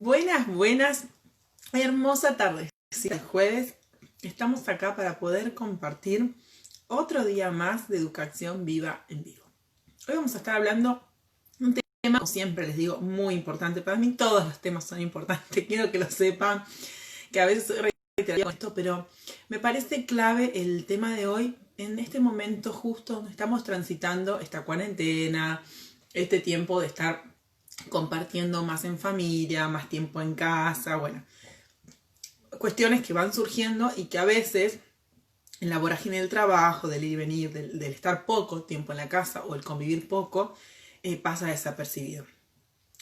Buenas, hermosa tarde. Sí, el jueves estamos acá para poder compartir otro día más de educación viva en vivo. Hoy vamos a estar hablando de un tema, como siempre les digo, muy importante. Para mí todos los temas son importantes, quiero que lo sepan, que a veces soy reiterativa con esto, pero me parece clave el tema de hoy en este momento justo donde estamos transitando esta cuarentena, este tiempo de estar compartiendo más en familia, más tiempo en casa, bueno, cuestiones que van surgiendo y que a veces en la vorágine del trabajo, del ir y venir, del estar poco tiempo en la casa o el convivir poco, pasa desapercibido.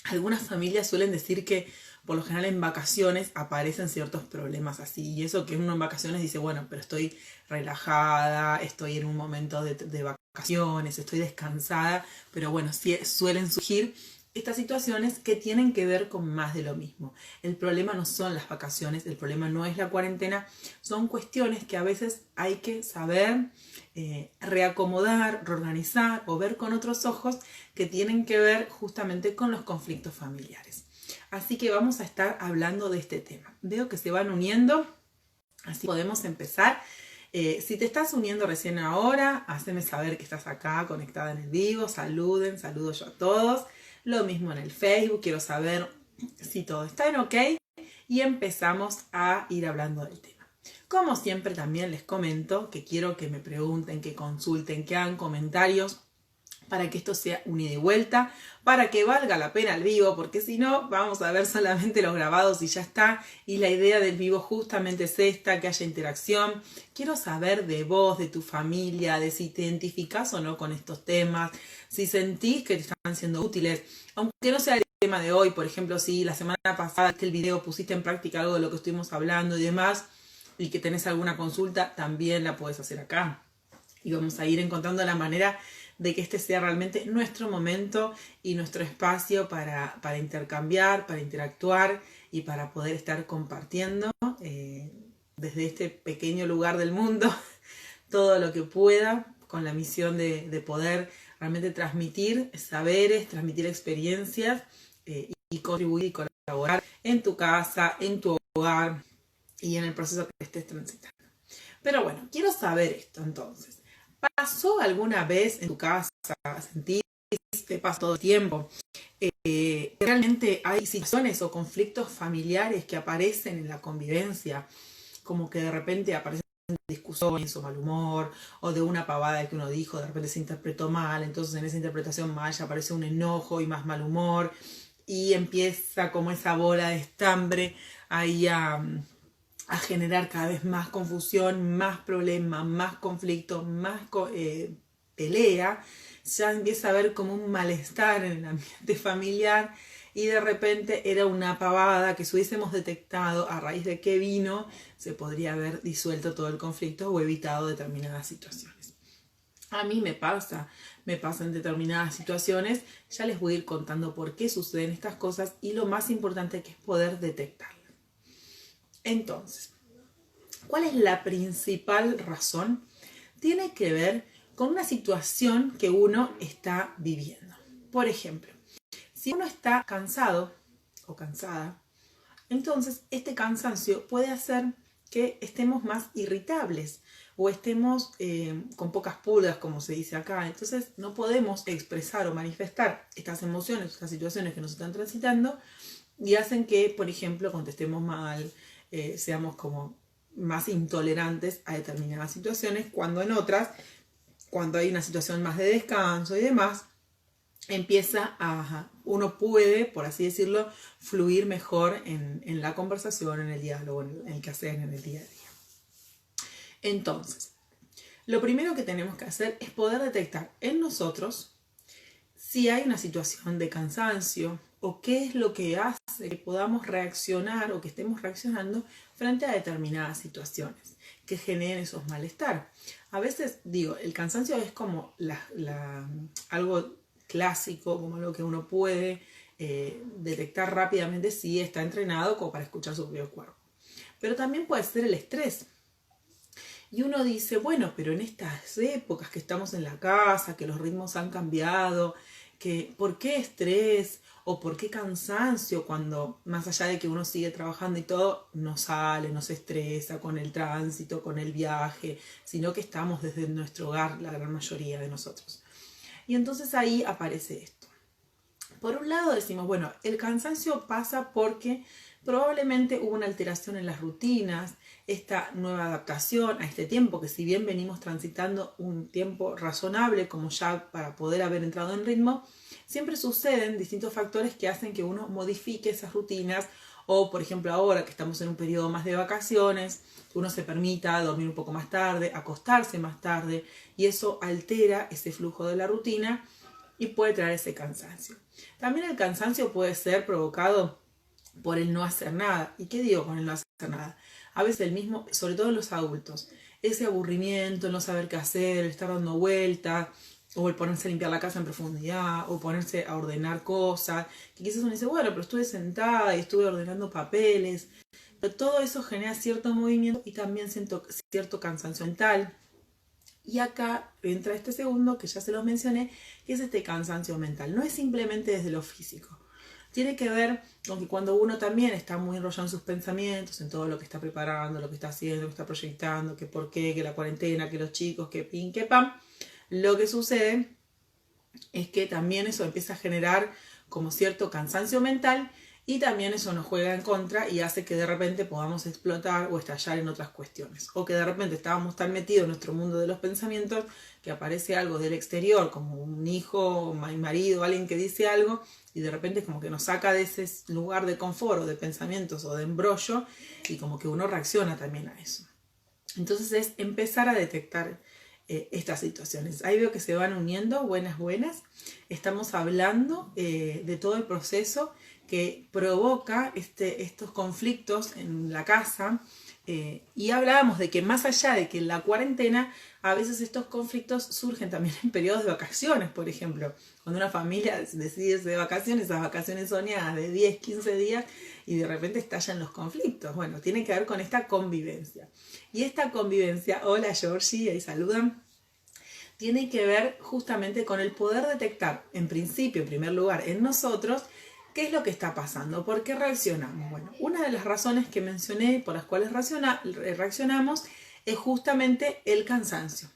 Algunas familias suelen decir que por lo general en vacaciones aparecen ciertos problemas así, y eso que uno en vacaciones dice, bueno, pero estoy relajada, estoy en un momento de vacaciones, estoy descansada, pero bueno, sí suelen surgir estas situaciones que tienen que ver con más de lo mismo. El problema no son las vacaciones, el problema no es la cuarentena, son cuestiones que a veces hay que saber reacomodar, reorganizar o ver con otros ojos que tienen que ver justamente con los conflictos familiares. Así que vamos a estar hablando de este tema. Veo que se van uniendo, así podemos empezar. Si te estás uniendo recién ahora, haceme saber que estás acá conectada en el vivo, saludo yo a todos. Lo mismo en el Facebook, quiero saber si todo está en ok y empezamos a ir hablando del tema. Como siempre también les comento que quiero que me pregunten, que consulten, que hagan comentarios para que esto sea un ida y vuelta, para que valga la pena el vivo, porque si no vamos a ver solamente los grabados y ya está, y la idea del vivo justamente es esta, que haya interacción. Quiero saber de vos, de tu familia, de si te identificás o no con estos temas, si sentís que te están siendo útiles, aunque no sea el tema de hoy, por ejemplo, si la semana pasada el video pusiste en práctica algo de lo que estuvimos hablando y demás, y que tenés alguna consulta, también la podés hacer acá. Y vamos a ir encontrando la manera de que este sea realmente nuestro momento y nuestro espacio para intercambiar, para interactuar y para poder estar compartiendo desde este pequeño lugar del mundo todo lo que pueda con la misión de poder realmente transmitir saberes, transmitir experiencias y contribuir y colaborar en tu casa, en tu hogar y en el proceso que estés transitando. Pero bueno, quiero saber esto entonces. ¿Pasó alguna vez en tu casa, sentís, te pasa todo el tiempo, realmente hay situaciones o conflictos familiares que aparecen en la convivencia, como que de repente aparecen discusiones o mal humor, o de una pavada que uno dijo, de repente se interpretó mal, entonces en esa interpretación mal ya aparece un enojo y más mal humor, y empieza como esa bola de estambre ahí a generar cada vez más confusión, más problemas, más conflicto, más pelea, ya empieza a haber como un malestar en el ambiente familiar y de repente era una pavada que si hubiésemos detectado a raíz de qué vino, se podría haber disuelto todo el conflicto o evitado determinadas situaciones. A mí me pasa en determinadas situaciones, ya les voy a ir contando por qué suceden estas cosas y lo más importante que es poder detectarlas. Entonces, ¿cuál es la principal razón? Tiene que ver con una situación que uno está viviendo. Por ejemplo, si uno está cansado o cansada, entonces este cansancio puede hacer que estemos más irritables o estemos con pocas pulgas, como se dice acá. Entonces no podemos expresar o manifestar estas emociones, estas situaciones que nos están transitando y hacen que, por ejemplo, contestemos mal, seamos como más intolerantes a determinadas situaciones, cuando en otras, cuando hay una situación más de descanso y demás, uno puede, por así decirlo, fluir mejor en la conversación, en el diálogo, en el quehacer, en el día a día. Entonces, lo primero que tenemos que hacer es poder detectar en nosotros si hay una situación de cansancio o qué es lo que hace que podamos reaccionar o que estemos reaccionando frente a determinadas situaciones que generen esos malestar. A veces, digo, el cansancio es como algo clásico, como algo que uno puede detectar rápidamente si está entrenado como para escuchar su propio cuerpo. Pero también puede ser el estrés. Y uno dice, bueno, pero en estas épocas que estamos en la casa, que los ritmos han cambiado, ¿por qué estrés? o por qué cansancio cuando, más allá de que uno sigue trabajando y todo, no sale, no se estresa con el tránsito, con el viaje, sino que estamos desde nuestro hogar, la gran mayoría de nosotros. Y entonces ahí aparece esto. Por un lado decimos, bueno, el cansancio pasa porque probablemente hubo una alteración en las rutinas, esta nueva adaptación a este tiempo, que si bien venimos transitando un tiempo razonable, como ya para poder haber entrado en ritmo, siempre suceden distintos factores que hacen que uno modifique esas rutinas, o por ejemplo ahora que estamos en un periodo más de vacaciones, uno se permita dormir un poco más tarde, acostarse más tarde, y eso altera ese flujo de la rutina y puede traer ese cansancio. También el cansancio puede ser provocado por el no hacer nada. ¿Y qué digo con el no hacer nada? A veces el mismo, sobre todo en los adultos, ese aburrimiento, el no saber qué hacer, el estar dando vueltas, o el ponerse a limpiar la casa en profundidad, o ponerse a ordenar cosas, que quizás uno dice, bueno, pero estuve sentada y estuve ordenando papeles, pero todo eso genera cierto movimiento y también siento cierto cansancio mental. Y acá entra este segundo, que ya se los mencioné, que es este cansancio mental. No es simplemente desde lo físico. Tiene que ver con que cuando uno también está muy enrollado en sus pensamientos, en todo lo que está preparando, lo que está haciendo, lo que está proyectando, que por qué, que la cuarentena, que los chicos, que pin, que pam, lo que sucede es que también eso empieza a generar como cierto cansancio mental y también eso nos juega en contra y hace que de repente podamos explotar o estallar en otras cuestiones. O que de repente estábamos tan metidos en nuestro mundo de los pensamientos que aparece algo del exterior, como un hijo, un marido, alguien que dice algo y de repente como que nos saca de ese lugar de confort o de pensamientos o de embrollo y como que uno reacciona también a eso. Entonces es empezar a detectar estas situaciones. Ahí veo que se van uniendo, buenas. Estamos hablando de todo el proceso que provoca estos conflictos en la casa y hablábamos de que más allá de que en la cuarentena a veces estos conflictos surgen también en periodos de vacaciones, por ejemplo, cuando una familia decide irse de vacaciones, esas vacaciones soñadas de 10, 15 días y de repente estallan los conflictos. Bueno, tiene que ver con esta convivencia. Y esta convivencia, hola Georgie, ahí saludan, tiene que ver justamente con el poder detectar, en principio, en primer lugar, en nosotros, qué es lo que está pasando, por qué reaccionamos. Bueno, una de las razones que mencioné por las cuales reaccionamos es justamente el cansancio.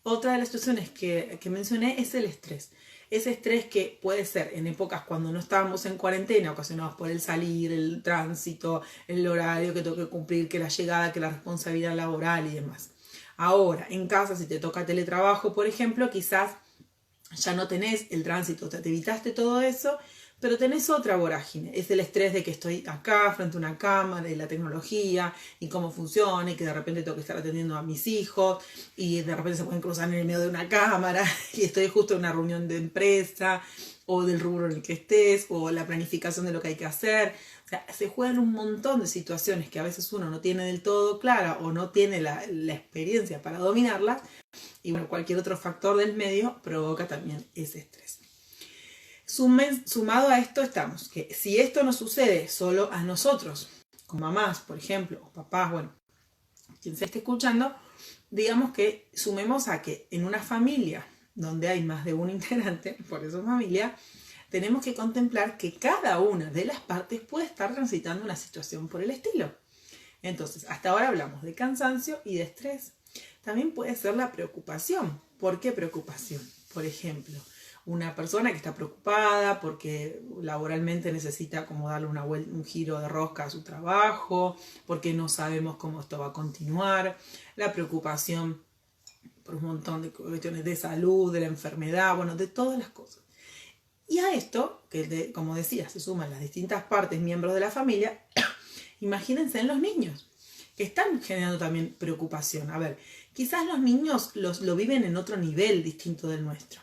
Otra de las situaciones que mencioné es el estrés. Ese estrés que puede ser en épocas cuando no estábamos en cuarentena, ocasionados por el salir, el tránsito, el horario que tengo que cumplir, que la llegada, que la responsabilidad laboral y demás. Ahora, en casa, si te toca teletrabajo, por ejemplo, quizás ya no tenés el tránsito, te evitaste todo eso, pero tenés otra vorágine. Es el estrés de que estoy acá frente a una cámara y la tecnología y cómo funciona y que de repente tengo que estar atendiendo a mis hijos y de repente se pueden cruzar en el medio de una cámara y estoy justo en una reunión de empresa o del rubro en el que estés o la planificación de lo que hay que hacer. O sea, se juegan un montón de situaciones que a veces uno no tiene del todo clara o no tiene la experiencia para dominarlas y bueno, cualquier otro factor del medio provoca también ese estrés. Sumado a esto estamos, que si esto no sucede solo a nosotros, con mamás, por ejemplo, o papás, bueno, quien se esté escuchando, digamos que sumemos a que en una familia donde hay más de un integrante, por eso familia, tenemos que contemplar que cada una de las partes puede estar transitando una situación por el estilo. Entonces, hasta ahora hablamos de cansancio y de estrés. También puede ser la preocupación. ¿Por qué preocupación? Por ejemplo, una persona que está preocupada porque laboralmente necesita como darle un giro de rosca a su trabajo, porque no sabemos cómo esto va a continuar, la preocupación por un montón de cuestiones de salud, de la enfermedad, bueno, de todas las cosas. Y a esto, que como decía, se suman las distintas partes, miembros de la familia, imagínense en los niños, que están generando también preocupación. A ver, quizás los niños lo viven en otro nivel distinto del nuestro,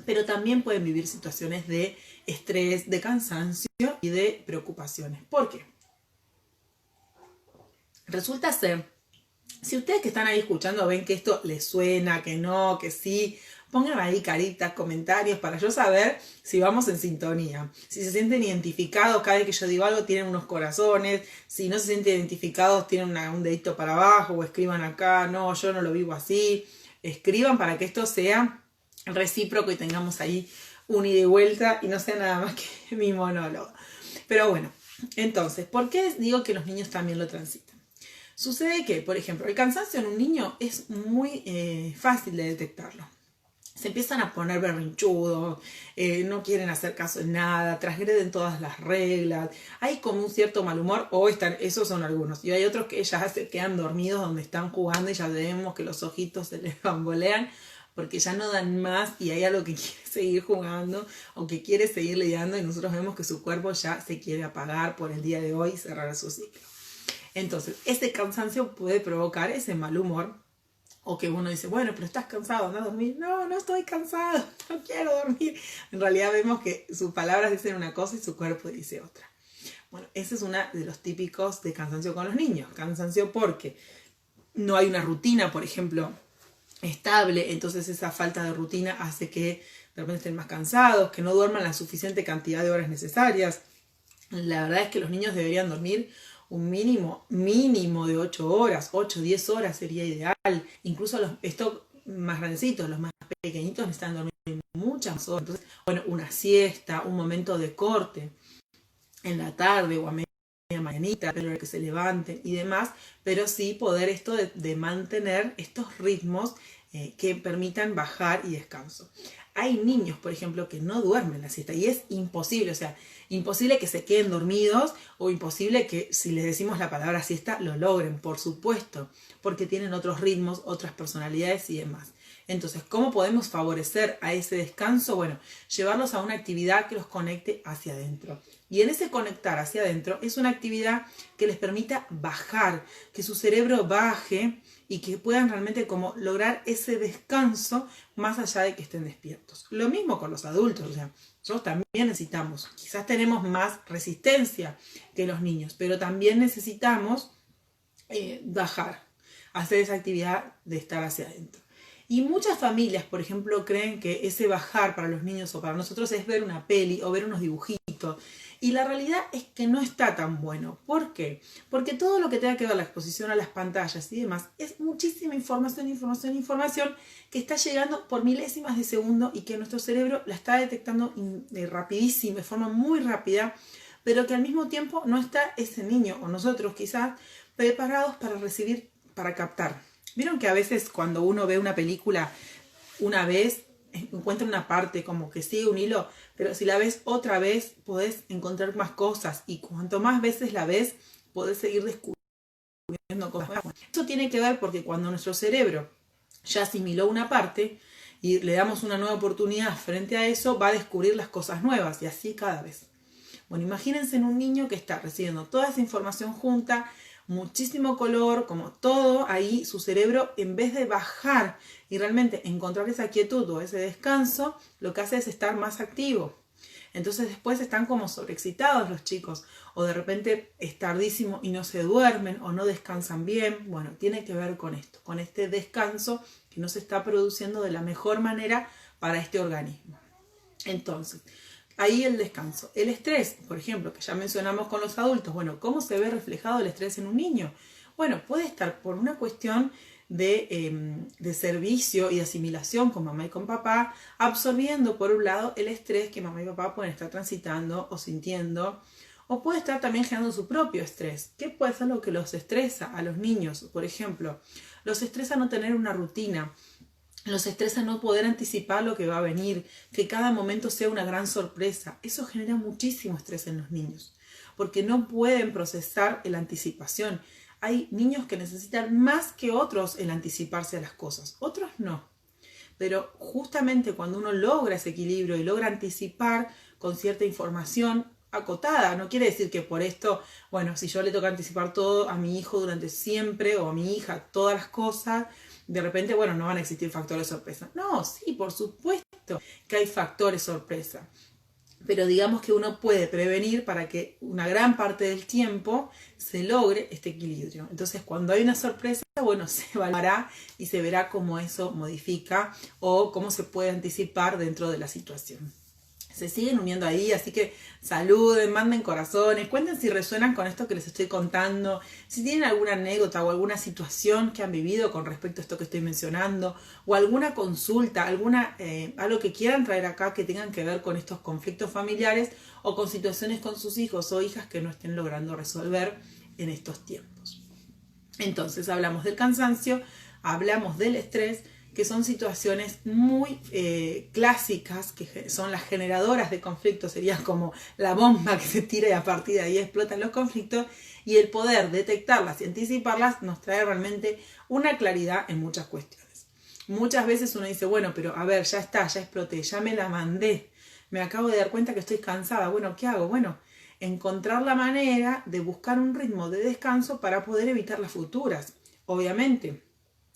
pero también pueden vivir situaciones de estrés, de cansancio y de preocupaciones. ¿Por qué? Resulta ser, si ustedes que están ahí escuchando ven que esto les suena, que no, que sí, pongan ahí caritas, comentarios para yo saber si vamos en sintonía. Si se sienten identificados, cada vez que yo digo algo tienen unos corazones. Si no se sienten identificados, tienen un dedito para abajo o escriban acá, no, yo no lo vivo así. Escriban para que esto sea recíproco y tengamos ahí un ida y vuelta y no sea nada más que mi monólogo. Pero bueno, entonces, ¿por qué digo que los niños también lo transitan? Sucede que, por ejemplo, el cansancio en un niño es muy fácil de detectarlo. Se empiezan a poner berrinchudos, no quieren hacer caso en nada, transgreden todas las reglas, hay como un cierto mal humor, esos son algunos, y hay otros que ya se quedan dormidos donde están jugando y ya vemos que los ojitos se les bambolean porque ya no dan más y hay algo que quiere seguir jugando o que quiere seguir lidiando y nosotros vemos que su cuerpo ya se quiere apagar por el día de hoy y cerrar su ciclo. Entonces, ese cansancio puede provocar ese mal humor. O que uno dice, bueno, pero estás cansado, ¿anda a dormir? No, no estoy cansado, no quiero dormir. En realidad vemos que sus palabras dicen una cosa y su cuerpo dice otra. Bueno, ese es uno de los típicos de cansancio con los niños. Cansancio porque no hay una rutina, por ejemplo, estable. Entonces esa falta de rutina hace que de repente estén más cansados, que no duerman la suficiente cantidad de horas necesarias. La verdad es que los niños deberían dormir un mínimo de 8 horas, 8, 10 horas sería ideal. Incluso estos más grandecitos, los más pequeñitos necesitan dormir muchas horas. Entonces, bueno, una siesta, un momento de corte en la tarde o a media mañanita, pero que se levanten y demás, pero sí poder esto de mantener estos ritmos que permitan bajar y descanso. Hay niños, por ejemplo, que no duermen la siesta y es imposible, o sea, imposible que se queden dormidos o imposible que si les decimos la palabra siesta lo logren, por supuesto, porque tienen otros ritmos, otras personalidades y demás. Entonces, ¿cómo podemos favorecer a ese descanso? Bueno, llevarlos a una actividad que los conecte hacia adentro. Y en ese conectar hacia adentro es una actividad que les permita bajar, que su cerebro baje y que puedan realmente como lograr ese descanso más allá de que estén despiertos. Lo mismo con los adultos, o sea, nosotros también necesitamos, quizás tenemos más resistencia que los niños, pero también necesitamos bajar, hacer esa actividad de estar hacia adentro. Y muchas familias, por ejemplo, creen que ese bajar para los niños o para nosotros es ver una peli o ver unos dibujitos. Y la realidad es que no está tan bueno. ¿Por qué? Porque todo lo que tenga que ver la exposición a las pantallas y demás es muchísima información que está llegando por milésimas de segundo y que nuestro cerebro la está detectando rapidísimo, de forma muy rápida, pero que al mismo tiempo no está ese niño o nosotros quizás preparados para recibir, para captar. ¿Vieron que a veces cuando uno ve una película una vez encuentra una parte como que sigue un hilo, pero si la ves otra vez podés encontrar más cosas y cuanto más veces la ves podés seguir descubriendo cosas nuevas? Eso tiene que ver porque cuando nuestro cerebro ya asimiló una parte y le damos una nueva oportunidad frente a eso, va a descubrir las cosas nuevas y así cada vez. Bueno, imagínense en un niño que está recibiendo toda esa información junta, muchísimo color, como todo ahí, su cerebro en vez de bajar y realmente encontrar esa quietud o ese descanso, lo que hace es estar más activo. Entonces después están como sobreexcitados los chicos o de repente es tardísimo y no se duermen o no descansan bien. Bueno, tiene que ver con esto, con este descanso que no se está produciendo de la mejor manera para este organismo. Entonces, ahí el descanso. El estrés, por ejemplo, que ya mencionamos con los adultos. Bueno, ¿cómo se ve reflejado el estrés en un niño? Bueno, puede estar por una cuestión de servicio y de asimilación con mamá y con papá, absorbiendo por un lado el estrés que mamá y papá pueden estar transitando o sintiendo, o puede estar también generando su propio estrés. ¿Qué puede ser lo que los estresa a los niños? Por ejemplo, los estresa no tener una rutina, los estresa no poder anticipar lo que va a venir, que cada momento sea una gran sorpresa. Eso genera muchísimo estrés en los niños, porque no pueden procesar la anticipación. Hay niños que necesitan más que otros el anticiparse a las cosas, otros no. Pero justamente cuando uno logra ese equilibrio y logra anticipar con cierta información acotada, no quiere decir que por esto, bueno, si yo le toca anticipar todo a mi hijo durante siempre o a mi hija todas las cosas, de repente, bueno, no van a existir factores sorpresa. No, sí, por supuesto que hay factores sorpresa. Pero digamos que uno puede prevenir para que una gran parte del tiempo se logre este equilibrio. Entonces, cuando hay una sorpresa, bueno, se evaluará y se verá cómo eso modifica o cómo se puede anticipar dentro de la situación. se siguen uniendo ahí, así que saluden, manden corazones, cuenten si resuenan con esto que les estoy contando, si tienen alguna anécdota o alguna situación que han vivido con respecto a esto que estoy mencionando, o alguna consulta, algo que quieran traer acá que tengan que ver con estos conflictos familiares o con situaciones con sus hijos o hijas que no estén logrando resolver en estos tiempos. Entonces hablamos del cansancio, hablamos del estrés, que son situaciones muy clásicas, que son las generadoras de conflictos, sería como la bomba que se tira y a partir de ahí explotan los conflictos, y el poder detectarlas y anticiparlas nos trae realmente una claridad en muchas cuestiones. Muchas veces uno dice, bueno, pero a ver, ya está, ya exploté, ya me la mandé, me acabo de dar cuenta que estoy cansada, bueno, ¿qué hago? Bueno, encontrar la manera de buscar un ritmo de descanso para poder evitar las futuras. Obviamente,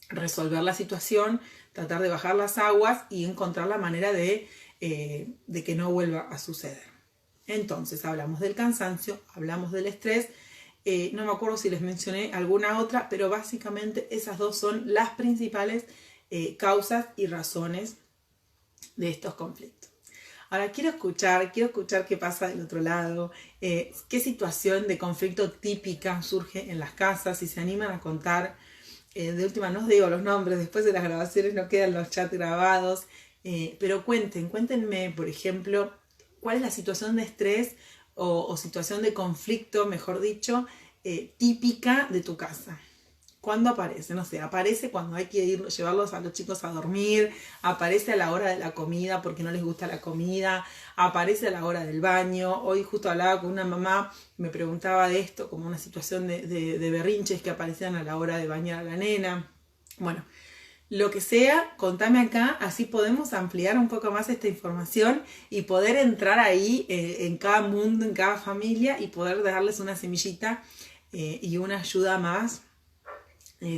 resolver la situación, tratar de bajar las aguas y encontrar la manera de que no vuelva a suceder. Entonces, hablamos del cansancio, hablamos del estrés, no me acuerdo si les mencioné alguna otra, pero básicamente esas dos son las principales causas y razones de estos conflictos. Ahora quiero escuchar qué pasa del otro lado, qué situación de conflicto típica surge en las casas, si se animan a contar. De última no os digo los nombres, después de las grabaciones no quedan los chats grabados, pero cuéntenme, por ejemplo, cuál es la situación de estrés o situación de conflicto, mejor dicho, típica de tu casa. ¿Cuándo aparece? No sé, aparece cuando hay que llevarlos a los chicos a dormir, aparece a la hora de la comida porque no les gusta la comida, aparece a la hora del baño. Hoy justo hablaba con una mamá, me preguntaba de esto, como una situación de berrinches que aparecían a la hora de bañar a la nena. Bueno, lo que sea, contame acá, así podemos ampliar un poco más esta información y poder entrar ahí en cada mundo, en cada familia y poder darles una semillita y una ayuda más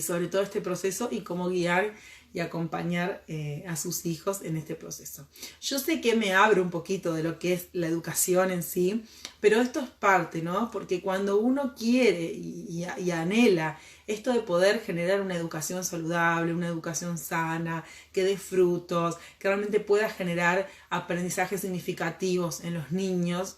sobre todo este proceso y cómo guiar y acompañar a sus hijos en este proceso. Yo sé que me abro un poquito de lo que es la educación en sí, pero esto es parte, ¿no? Porque cuando uno quiere y anhela esto de poder generar una educación saludable, una educación sana, que dé frutos, que realmente pueda generar aprendizajes significativos en los niños,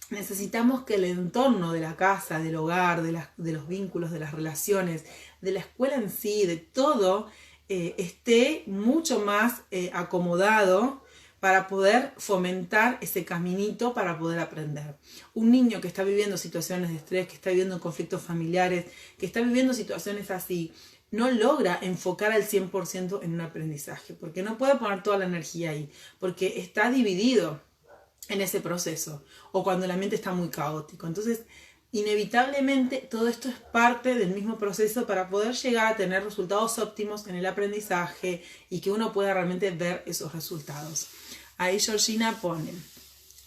necesitamos que el entorno de la casa, del hogar, de los vínculos, de las relaciones, de la escuela en sí, de todo, esté mucho más acomodado para poder fomentar ese caminito para poder aprender. Un niño que está viviendo situaciones de estrés, que está viviendo conflictos familiares, que está viviendo situaciones así, no logra enfocar al 100% en un aprendizaje, porque no puede poner toda la energía ahí, porque está dividido en ese proceso, o cuando la mente está muy caótico. Entonces, inevitablemente, todo esto es parte del mismo proceso para poder llegar a tener resultados óptimos en el aprendizaje y que uno pueda realmente ver esos resultados. Ahí Georgina pone,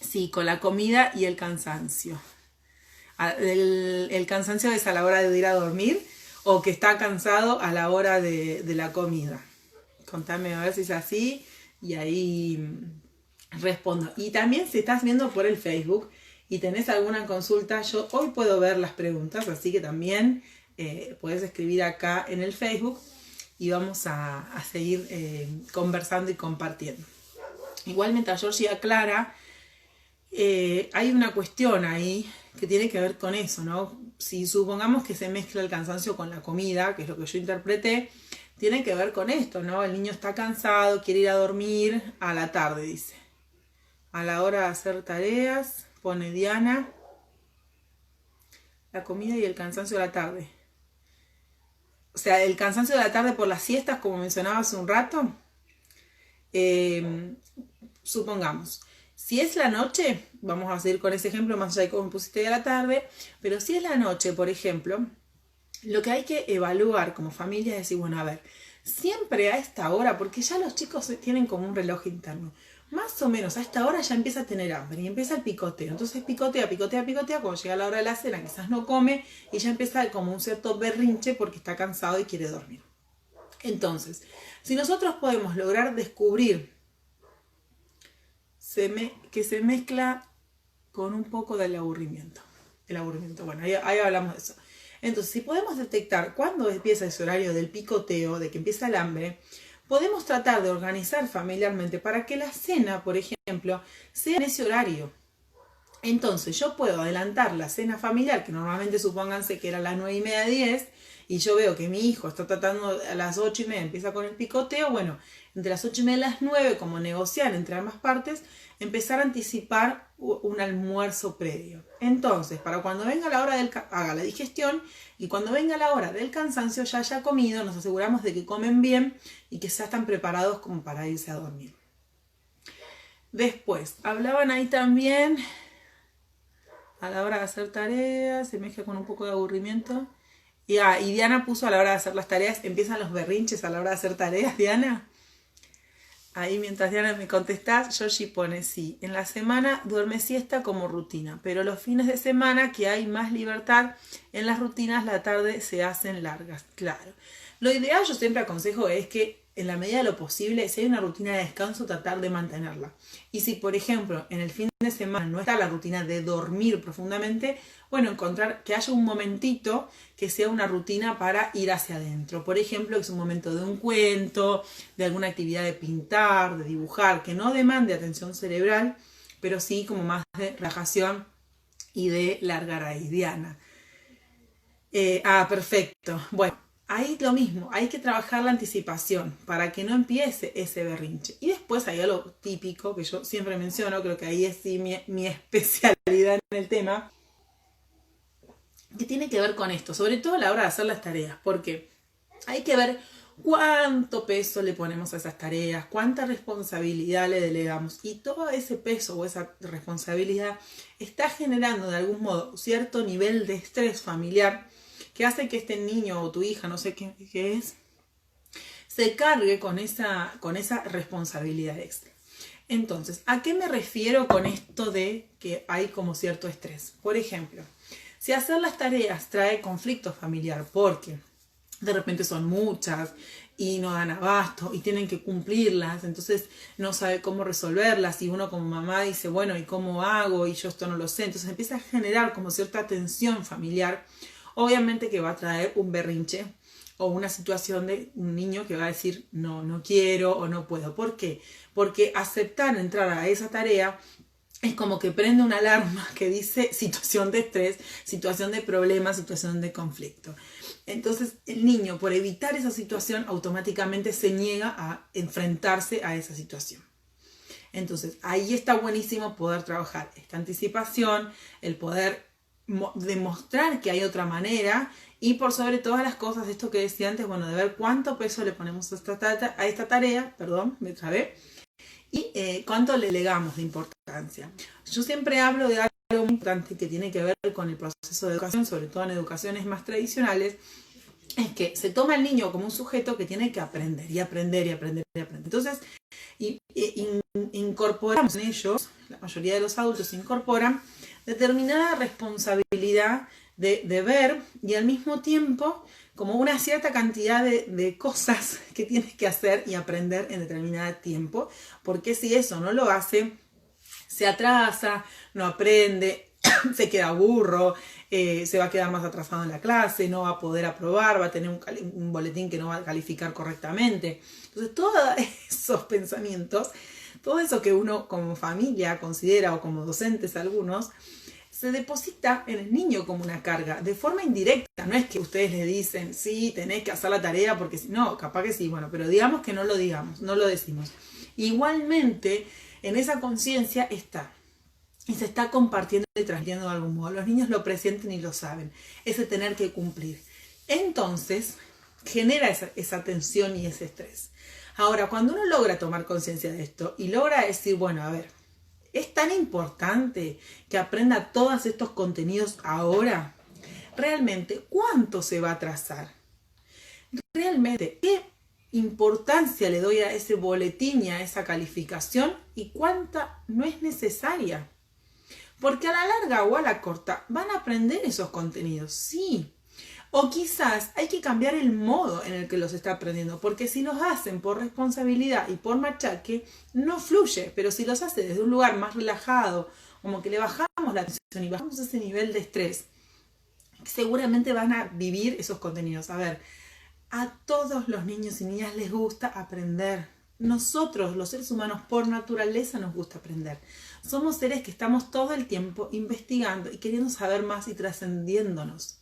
sí, con la comida y el cansancio. El cansancio es a la hora de ir a dormir o que está cansado a la hora de la comida. Contame a ver si es así y ahí respondo. Y también si estás viendo por el Facebook y tenés alguna consulta, yo hoy puedo ver las preguntas, así que también puedes escribir acá en el Facebook y vamos a seguir conversando y compartiendo. Igual mientras Georgie aclara, hay una cuestión ahí que tiene que ver con eso, ¿no? Si supongamos que se mezcla el cansancio con la comida, que es lo que yo interpreté, tiene que ver con esto, ¿no? El niño está cansado, quiere ir a dormir a la tarde, dice. A la hora de hacer tareas, pone Diana, la comida y el cansancio de la tarde. O sea, el cansancio de la tarde por las siestas, como mencionaba hace un rato. Supongamos, si es la noche, vamos a seguir con ese ejemplo, más allá de cómo pusiste de la tarde, pero si es la noche, por ejemplo, lo que hay que evaluar como familia es decir, bueno, a ver, siempre a esta hora, porque ya los chicos tienen como un reloj interno, más o menos a esta hora ya empieza a tener hambre y empieza el picoteo. Entonces picotea, cuando llega la hora de la cena quizás no come y ya empieza como un cierto berrinche porque está cansado y quiere dormir. Entonces, si nosotros podemos lograr descubrir que se mezcla con un poco del aburrimiento. El aburrimiento, bueno, ahí hablamos de eso. Entonces, si podemos detectar cuándo empieza ese horario del picoteo, de que empieza el hambre, podemos tratar de organizar familiarmente para que la cena, por ejemplo, sea en ese horario. Entonces yo puedo adelantar la cena familiar, que normalmente supónganse que era a las 9:30, 10, y yo veo que mi hijo está tratando a las 8:30, empieza con el picoteo, bueno, entre las 8:30 y las 9, como negociar entre ambas partes, empezar a anticipar un almuerzo previo. Entonces, para cuando venga la hora haga la digestión, y cuando venga la hora del cansancio ya haya comido, nos aseguramos de que comen bien y que ya están preparados como para irse a dormir. Después, hablaban ahí también a la hora de hacer tareas, se mezcla con un poco de aburrimiento. Y Diana puso a la hora de hacer las tareas, empiezan los berrinches a la hora de hacer tareas, Diana. Ahí mientras Diana me contestás, Yoshi pone, sí, en la semana duerme siesta como rutina, pero los fines de semana que hay más libertad, en las rutinas la tarde se hacen largas, claro. Lo ideal yo siempre aconsejo es que en la medida de lo posible, si hay una rutina de descanso, tratar de mantenerla. Y si, por ejemplo, en el fin de semana no está la rutina de dormir profundamente, bueno, encontrar que haya un momentito que sea una rutina para ir hacia adentro. Por ejemplo, que es un momento de un cuento, de alguna actividad de pintar, de dibujar, que no demande atención cerebral, pero sí como más de relajación y de largar ahí. Diana. Perfecto. Bueno. Ahí lo mismo, hay que trabajar la anticipación para que no empiece ese berrinche. Y después hay algo típico que yo siempre menciono, creo que ahí es sí mi especialidad en el tema, que tiene que ver con esto, sobre todo a la hora de hacer las tareas, porque hay que ver cuánto peso le ponemos a esas tareas, cuánta responsabilidad le delegamos, y todo ese peso o esa responsabilidad está generando de algún modo cierto nivel de estrés familiar que hace que este niño o tu hija, no sé qué es, se cargue con esa responsabilidad extra. Entonces, ¿a qué me refiero con esto de que hay como cierto estrés? Por ejemplo, si hacer las tareas trae conflicto familiar porque de repente son muchas y no dan abasto y tienen que cumplirlas, entonces no sabe cómo resolverlas y uno como mamá dice, bueno, ¿y cómo hago? Y yo esto no lo sé. Entonces empieza a generar como cierta tensión familiar. Obviamente que va a traer un berrinche o una situación de un niño que va a decir no quiero o no puedo. ¿Por qué? Porque aceptar entrar a esa tarea es como que prende una alarma que dice situación de estrés, situación de problema, situación de conflicto. Entonces el niño, por evitar esa situación, automáticamente se niega a enfrentarse a esa situación. Entonces ahí está buenísimo poder trabajar esta anticipación, el poder demostrar que hay otra manera y por sobre todas las cosas, esto que decía antes, bueno, de ver cuánto peso le ponemos a esta tarea, perdón, me trabé, y cuánto le legamos de importancia. Yo siempre hablo de algo muy importante que tiene que ver con el proceso de educación, sobre todo en educaciones más tradicionales, es que se toma al niño como un sujeto que tiene que aprender y aprender y aprender y aprender. Entonces, incorporamos en ellos, la mayoría de los adultos incorporan determinada responsabilidad de ver y al mismo tiempo como una cierta cantidad de cosas que tienes que hacer y aprender en determinado tiempo, porque si eso no lo hace, se atrasa, no aprende, se queda burro, se va a quedar más atrasado en la clase, no va a poder aprobar, va a tener un boletín que no va a calificar correctamente. Entonces todos esos pensamientos, todo eso que uno como familia considera o como docentes algunos, se deposita en el niño como una carga, de forma indirecta. No es que ustedes le dicen, sí, tenés que hacer la tarea, porque si no, capaz que sí, bueno, pero digamos que no lo digamos, no lo decimos. Igualmente, en esa conciencia está, y se está compartiendo y transmitiendo de algún modo. Los niños lo presienten y lo saben, ese tener que cumplir. Entonces, genera esa tensión y ese estrés. Ahora, cuando uno logra tomar conciencia de esto y logra decir, bueno, a ver, ¿es tan importante que aprenda todos estos contenidos ahora? ¿Realmente cuánto se va a atrasar? ¿Realmente qué importancia le doy a ese boletín y a esa calificación y cuánta no es necesaria? Porque a la larga o a la corta van a aprender esos contenidos, sí. O quizás hay que cambiar el modo en el que los está aprendiendo, porque si los hacen por responsabilidad y por machaque, no fluye, pero si los hace desde un lugar más relajado, como que le bajamos la tensión y bajamos ese nivel de estrés, seguramente van a vivir esos contenidos. A ver, A todos los niños y niñas les gusta aprender. Nosotros, los seres humanos, por naturaleza nos gusta aprender. Somos seres que estamos todo el tiempo investigando y queriendo saber más y trascendiéndonos.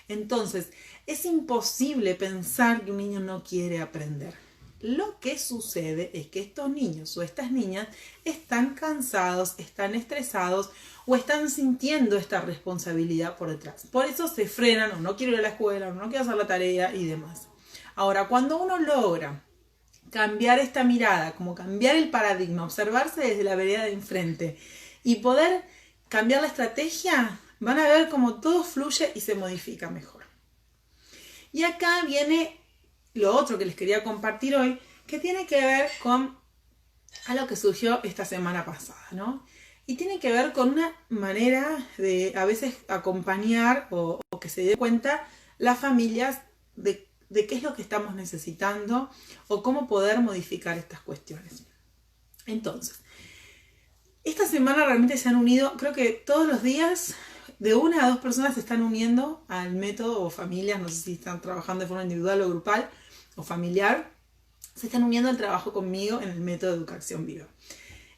Entonces, es imposible pensar que un niño no quiere aprender. Lo que sucede es que estos niños o estas niñas están cansados, están estresados o están sintiendo esta responsabilidad por detrás. Por eso se frenan o no quiero ir a la escuela, o no quiero hacer la tarea y demás. Ahora, cuando uno logra cambiar esta mirada, como cambiar el paradigma, observarse desde la vereda de enfrente y poder cambiar la estrategia, van a ver cómo todo fluye y se modifica mejor. Y acá viene lo otro que les quería compartir hoy, que tiene que ver con algo que surgió esta semana pasada, ¿no? Y tiene que ver con una manera de a veces acompañar o que se dé cuenta las familias de qué es lo que estamos necesitando o cómo poder modificar estas cuestiones. Entonces, esta semana realmente se han unido, creo que todos los días, de 1 a 2 personas se están uniendo al método, o familias, no sé si están trabajando de forma individual o grupal o familiar, se están uniendo al trabajo conmigo en el método de educación viva.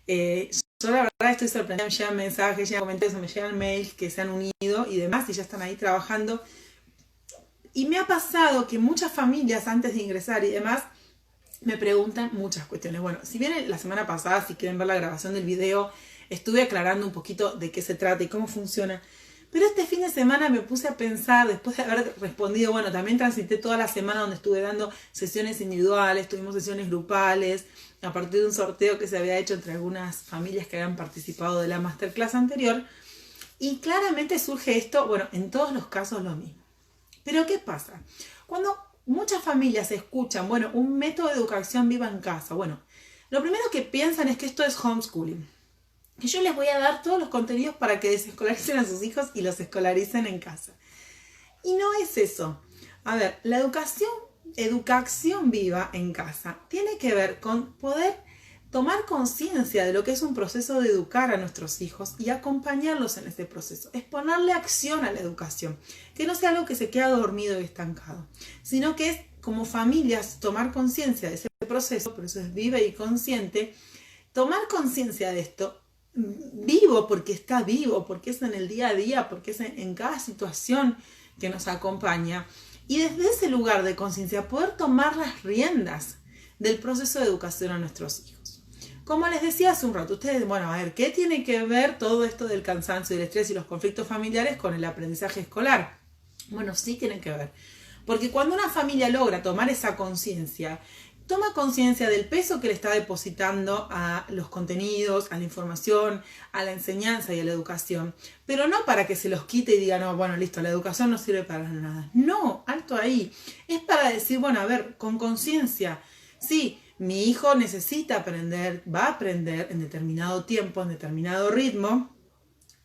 Yo la verdad estoy sorprendida, me llegan mensajes, me llegan comentarios, me llegan mails que se han unido y demás y ya están ahí trabajando. Y me ha pasado que muchas familias antes de ingresar y demás me preguntan muchas cuestiones. Bueno, si bien la semana pasada, si quieren ver la grabación del video, estuve aclarando un poquito de qué se trata y cómo funciona. Pero este fin de semana me puse a pensar, después de haber respondido, bueno, también transité toda la semana donde estuve dando sesiones individuales, tuvimos sesiones grupales, a partir de un sorteo que se había hecho entre algunas familias que habían participado de la masterclass anterior. Y claramente surge esto, bueno, en todos los casos lo mismo. Pero ¿qué pasa? Cuando muchas familias escuchan, bueno, un método de educación viva en casa, bueno, lo primero que piensan es que esto es homeschooling. Que yo les voy a dar todos los contenidos para que desescolaricen a sus hijos y los escolaricen en casa. Y no es eso. A ver, la educación viva en casa tiene que ver con poder tomar conciencia de lo que es un proceso de educar a nuestros hijos y acompañarlos en ese proceso. Es ponerle acción a la educación, que no sea algo que se queda dormido y estancado, sino que es como familias tomar conciencia de ese proceso, por eso es viva y consciente, tomar conciencia de esto, vivo porque está vivo, porque es en el día a día, porque es en cada situación que nos acompaña, y desde ese lugar de conciencia poder tomar las riendas del proceso de educación a nuestros hijos. Como les decía hace un rato, ustedes, bueno, a ver, ¿qué tiene que ver todo esto del cansancio, del estrés y los conflictos familiares con el aprendizaje escolar? Bueno, sí tienen que ver. Porque cuando una familia logra tomar esa conciencia, toma conciencia del peso que le está depositando a los contenidos, a la información, a la enseñanza y a la educación, pero no para que se los quite y diga, no, bueno, listo, la educación no sirve para nada. No, alto ahí. Es para decir, bueno, a ver, con conciencia, sí, mi hijo necesita aprender, va a aprender en determinado tiempo, en determinado ritmo,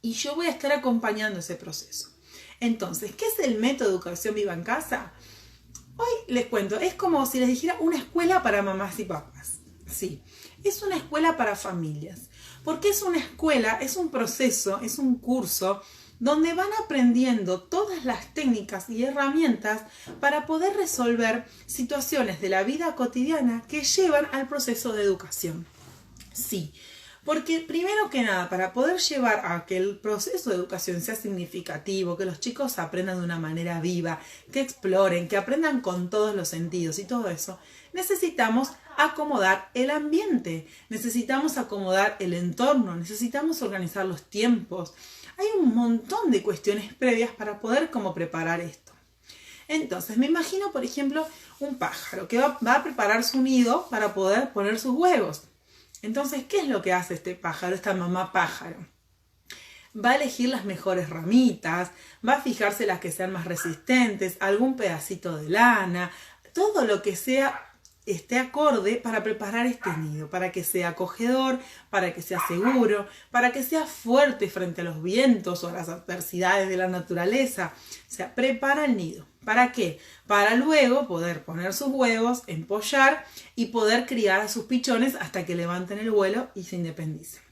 y yo voy a estar acompañando ese proceso. Entonces, ¿qué es el método de educación viva en casa? Hoy les cuento, es como si les dijera una escuela para mamás y papás. Sí, es una escuela para familias. Porque es una escuela, es un proceso, es un curso donde van aprendiendo todas las técnicas y herramientas para poder resolver situaciones de la vida cotidiana que llevan al proceso de educación. Sí, porque primero que nada, para poder llevar a que el proceso de educación sea significativo, que los chicos aprendan de una manera viva, que exploren, que aprendan con todos los sentidos y todo eso, necesitamos acomodar el ambiente, necesitamos acomodar el entorno, necesitamos organizar los tiempos. Hay un montón de cuestiones previas para poder como preparar esto. Entonces, me imagino, por ejemplo, un pájaro que va a preparar su nido para poder poner sus huevos. Entonces, ¿qué es lo que hace este pájaro, esta mamá pájaro? Va a elegir las mejores ramitas, va a fijarse las que sean más resistentes, algún pedacito de lana, todo lo que sea esté acorde para preparar este nido, para que sea acogedor, para que sea seguro, para que sea fuerte frente a los vientos o a las adversidades de la naturaleza. O sea, prepara el nido. ¿Para qué? Para luego poder poner sus huevos, empollar y poder criar a sus pichones hasta que levanten el vuelo y se independicen.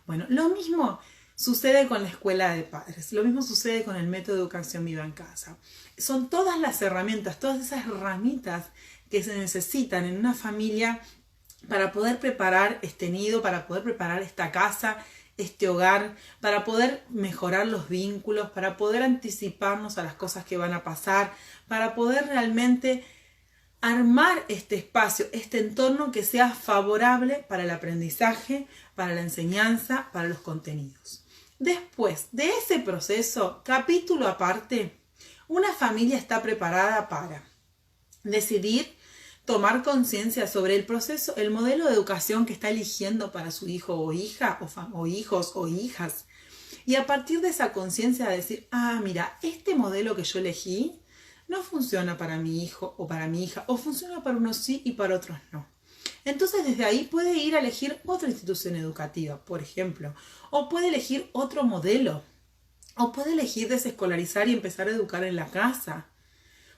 Bueno, lo mismo sucede con la escuela de padres, lo mismo sucede con el método de educación viva en casa. Son todas las herramientas, todas esas ramitas que se necesitan en una familia para poder preparar este nido, para poder preparar esta casa, este hogar, para poder mejorar los vínculos, para poder anticiparnos a las cosas que van a pasar, para poder realmente armar este espacio, este entorno que sea favorable para el aprendizaje, para la enseñanza, para los contenidos. Después de ese proceso, capítulo aparte, una familia está preparada para decidir, tomar conciencia sobre el proceso, el modelo de educación que está eligiendo para su hijo o hija, o hijos o hijas. Y a partir de esa conciencia decir, mira, este modelo que yo elegí no funciona para mi hijo o para mi hija, o funciona para unos sí y para otros no. Entonces desde ahí puede ir a elegir otra institución educativa, por ejemplo, o puede elegir otro modelo, o puede elegir desescolarizar y empezar a educar en la casa.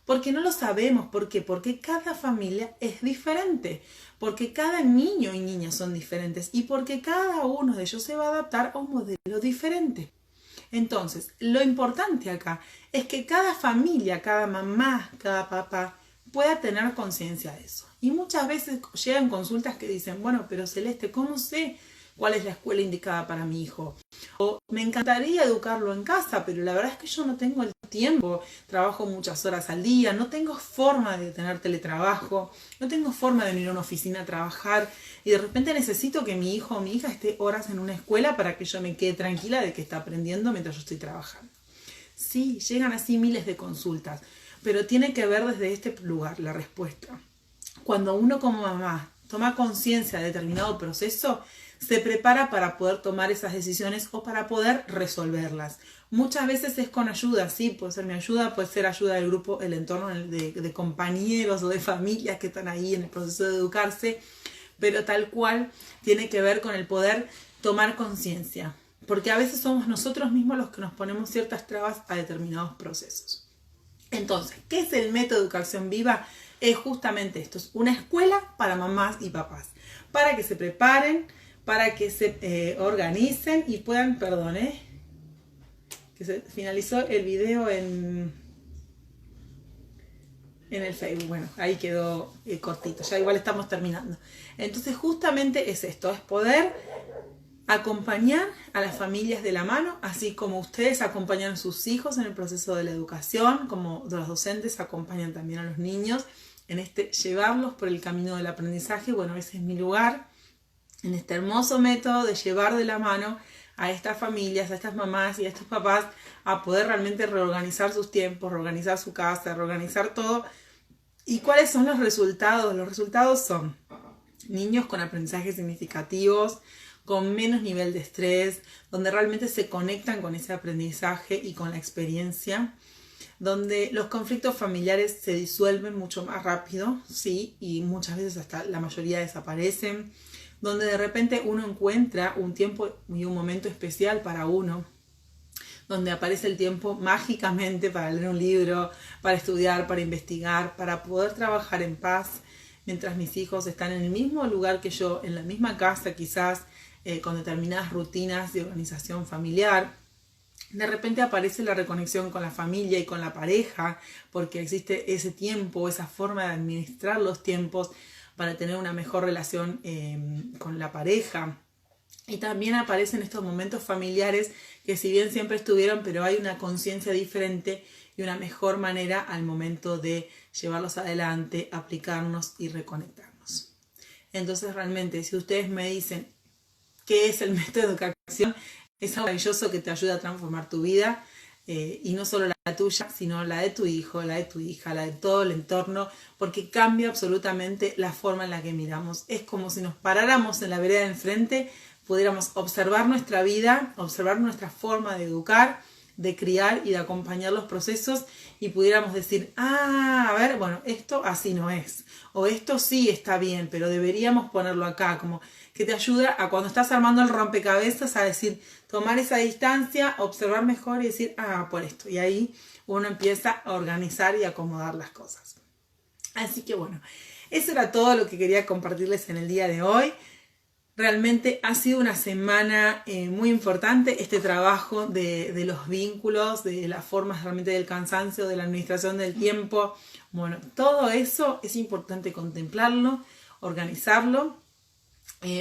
Porque no lo sabemos. ¿Por qué? Porque cada familia es diferente, porque cada niño y niña son diferentes y porque cada uno de ellos se va a adaptar a un modelo diferente. Entonces, lo importante acá es que cada familia, cada mamá, cada papá pueda tener conciencia de eso. Y muchas veces llegan consultas que dicen, bueno, pero Celeste, ¿cómo sé cuál es la escuela indicada para mi hijo? O me encantaría educarlo en casa, pero la verdad es que yo no tengo el tiempo, trabajo muchas horas al día, no tengo forma de tener teletrabajo, no tengo forma de venir a una oficina a trabajar y de repente necesito que mi hijo o mi hija esté horas en una escuela para que yo me quede tranquila de que está aprendiendo mientras yo estoy trabajando. Sí, llegan así miles de consultas, pero tiene que ver desde este lugar la respuesta. Cuando uno como mamá toma conciencia de determinado proceso, se prepara para poder tomar esas decisiones o para poder resolverlas. Muchas veces es con ayuda, sí, puede ser mi ayuda, puede ser ayuda del grupo, el entorno de compañeros o de familias que están ahí en el proceso de educarse, pero tal cual tiene que ver con el poder tomar conciencia, porque a veces somos nosotros mismos los que nos ponemos ciertas trabas a determinados procesos. Entonces, ¿qué es el método de educación viva? Es justamente esto, es una escuela para mamás y papás, para que se preparen, para que se organicen y puedan, que se finalizó el video en el Facebook. Bueno, ahí quedó cortito, ya igual estamos terminando. Entonces justamente es esto, es poder acompañar a las familias de la mano, así como ustedes acompañan a sus hijos en el proceso de la educación, como los docentes acompañan también a los niños, en llevarlos por el camino del aprendizaje. Bueno, ese es mi lugar, en este hermoso método de llevar de la mano a estas familias, a estas mamás y a estos papás a poder realmente reorganizar sus tiempos, reorganizar su casa, reorganizar todo. ¿Y cuáles son los resultados? Los resultados son niños con aprendizajes significativos, con menos nivel de estrés, donde realmente se conectan con ese aprendizaje y con la experiencia, donde los conflictos familiares se disuelven mucho más rápido, sí, y muchas veces hasta la mayoría desaparecen, donde de repente uno encuentra un tiempo y un momento especial para uno, donde aparece el tiempo mágicamente para leer un libro, para estudiar, para investigar, para poder trabajar en paz, mientras mis hijos están en el mismo lugar que yo, en la misma casa quizás, con determinadas rutinas de organización familiar. De repente aparece la reconexión con la familia y con la pareja, porque existe ese tiempo, esa forma de administrar los tiempos para tener una mejor relación con la pareja. Y también aparecen estos momentos familiares que si bien siempre estuvieron, pero hay una conciencia diferente y una mejor manera al momento de llevarlos adelante, aplicarnos y reconectarnos. Entonces realmente si ustedes me dicen qué es el método de educación, es algo maravilloso que te ayuda a transformar tu vida, y no solo la tuya, sino la de tu hijo, la de tu hija, la de todo el entorno, porque cambia absolutamente la forma en la que miramos. Es como si nos paráramos en la vereda de enfrente, pudiéramos observar nuestra vida, observar nuestra forma de educar, de criar y de acompañar los procesos y pudiéramos decir, a ver, bueno, esto así no es, o esto sí está bien, pero deberíamos ponerlo acá, como que te ayuda a cuando estás armando el rompecabezas a decir, tomar esa distancia, observar mejor y decir, por esto. Y ahí uno empieza a organizar y acomodar las cosas. Así que bueno, eso era todo lo que quería compartirles en el día de hoy. Realmente ha sido una semana muy importante, este trabajo de los vínculos, de las formas realmente del cansancio, de la administración del tiempo. Bueno, todo eso es importante contemplarlo, organizarlo,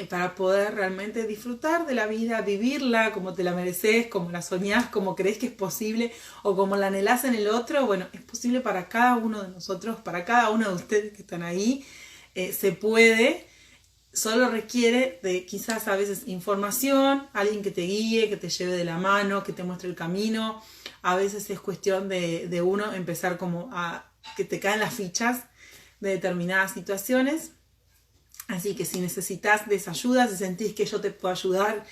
para poder realmente disfrutar de la vida, vivirla como te la mereces, como la soñás, como crees que es posible o como la anhelás en el otro. Bueno, es posible para cada uno de nosotros, para cada uno de ustedes que están ahí, se puede. Solo requiere de quizás a veces información, alguien que te guíe, que te lleve de la mano, que te muestre el camino. A veces es cuestión de uno empezar como a que te caen las fichas de determinadas situaciones. Así que si necesitas de esa ayuda, si sentís que yo te puedo ayudar,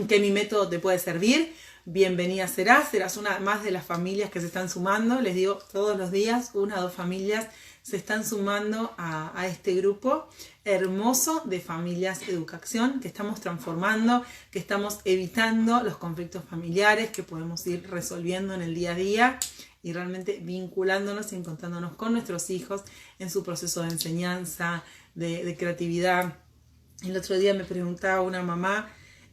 que mi método te puede servir, bienvenida serás una más de las familias que se están sumando. Les digo, todos los días, 1 o 2 familias se están sumando a este grupo hermoso de familias Educación, que estamos transformando, que estamos evitando los conflictos familiares, que podemos ir resolviendo en el día a día y realmente vinculándonos y encontrándonos con nuestros hijos en su proceso de enseñanza, de creatividad. El otro día me preguntaba una mamá,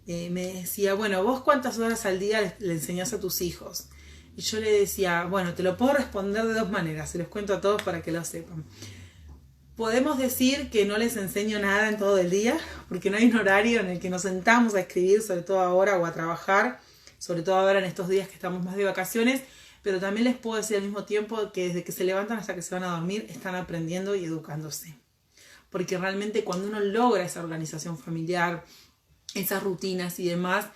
me decía, bueno, ¿vos cuántas horas al día le enseñás a tus hijos? Y yo le decía, bueno, te lo puedo responder de 2 maneras, se los cuento a todos para que lo sepan. Podemos decir que no les enseño nada en todo el día, porque no hay un horario en el que nos sentamos a escribir, sobre todo ahora, o a trabajar, sobre todo ahora en estos días que estamos más de vacaciones, pero también les puedo decir al mismo tiempo que desde que se levantan hasta que se van a dormir están aprendiendo y educándose. Porque realmente cuando uno logra esa organización familiar, esas rutinas y demás,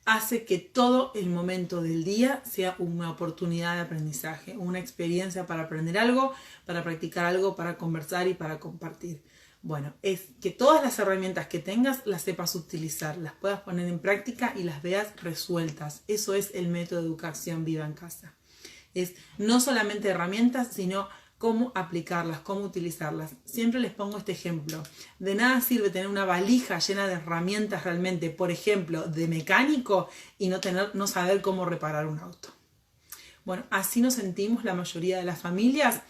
hace que todo el momento del día sea una oportunidad de aprendizaje, una experiencia para aprender algo, para practicar algo, para conversar y para compartir. Bueno, es que todas las herramientas que tengas las sepas utilizar, las puedas poner en práctica y las veas resueltas. Eso es el método de educación viva en casa. Es no solamente herramientas, sino cómo aplicarlas, cómo utilizarlas. Siempre les pongo este ejemplo. De nada sirve tener una valija llena de herramientas realmente, por ejemplo, de mecánico y no saber cómo reparar un auto. Bueno, así nos sentimos la mayoría de las familias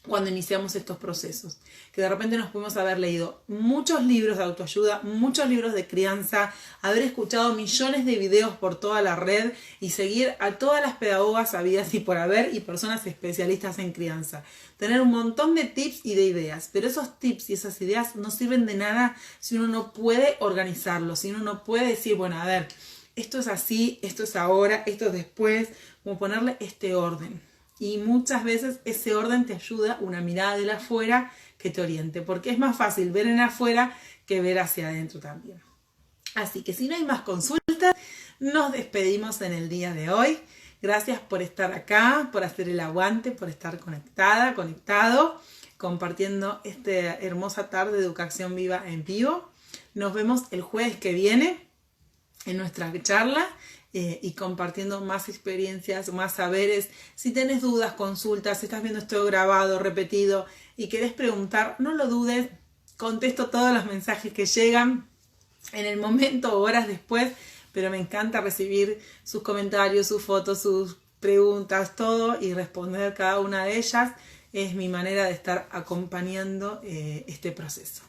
cuando iniciamos estos procesos, que de repente nos pudimos haber leído muchos libros de autoayuda, muchos libros de crianza, haber escuchado millones de videos por toda la red y seguir a todas las pedagogas habidas y por haber y personas especialistas en crianza. Tener un montón de tips y de ideas, pero esos tips y esas ideas no sirven de nada si uno no puede organizarlos, si uno no puede decir, bueno, a ver, esto es así, esto es ahora, esto es después, como ponerle este orden. Y muchas veces ese orden te ayuda una mirada de afuera que te oriente, porque es más fácil ver en afuera que ver hacia adentro también. Así que si no hay más consultas, nos despedimos en el día de hoy. Gracias por estar acá, por hacer el aguante, por estar conectado, compartiendo esta hermosa tarde de Educación Viva en vivo. Nos vemos el jueves que viene en nuestra charla. Y compartiendo más experiencias, más saberes. Si tenés dudas, consultas, si estás viendo esto grabado, repetido y querés preguntar, no lo dudes, contesto todos los mensajes que llegan en el momento o horas después, pero me encanta recibir sus comentarios, sus fotos, sus preguntas, todo y responder cada una de ellas. Es mi manera de estar acompañando este proceso.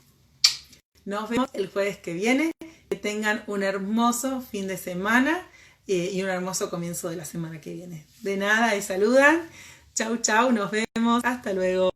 Nos vemos el jueves que viene. Que tengan un hermoso fin de semana. Y un hermoso comienzo de la semana que viene. De nada y saludan. Chau, chau, nos vemos. Hasta luego.